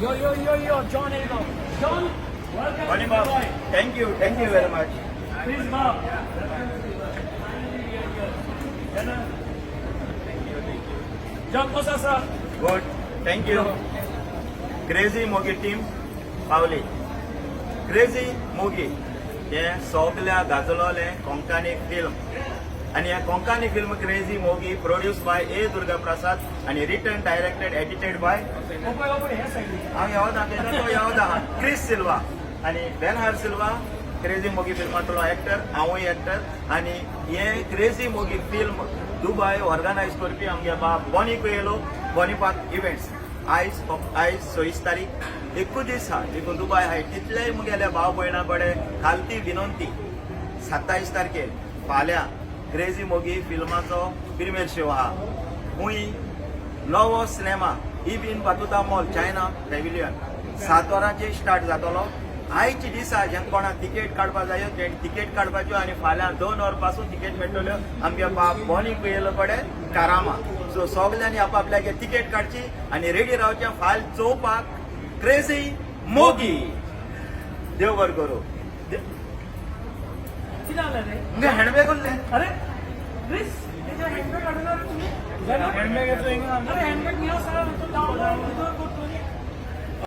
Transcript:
Yo, John Ego. John, welcome Morning, to Bob. Dubai. Thank you very much. Please, Bob. John, कसा आसा? Good. Thank you. Crazy Mogi team पावली. Crazy Mogi हे सगळ्या गाजलोले Konkani film आणि ह्या Konkani film crazy Mogi produce by a Durga Prasad आणि written directed edited by ओपन हे साईडला. हांव ह्यो दाखयता तो ह्यो आहा क्रिस सिल्वा आणि बेनहार सिल्वा क्रेझी मोगी फिल्मांतलो एक्टर हांवूय एक्टर आणि हे क्रेझी मोगी फिल्म दुबय ऑर्गनायज करपी आमगे बाब बॉनी कुएलो बॉनी पार्क इव्हेंट्स आयज 26 तारीख एकूच दीस हा देखून दुबय हाय तितलेय मुगेल्या भाव भयणां कडेन खालती विनंती 27 तारखेर फाल्यां क्रेझी मोगी फिल्माचो प्रिमियर शो आहा हुंय नवो cinema Ibn Battuta mall China pavilion 7 वरांचेर स्टार्ट जातलो. आयच्या दिसा जें कोणाक तिकेट काडपा जायो ते तिकेट काडपाच्यो आणि फाल्यां 2 वर पासून तिकेट मेळटल्यो आमगे बाब बॉनी कुएलो कडेन कारामा. सो सगल्यांनी आपापल्यागे तिकेट काडची आणि रेडी रावचे फाल चोवपाक क्रेझी मोगी. देव बरें करूं. किती आलं रे? मुगे हँडबॅग उरले. अरे, प्लीज, त्याच्या हँडबॅग काढून तुम्ही. हँडबॅग येतो. अरे, हँडबॅग मिळा सगळं.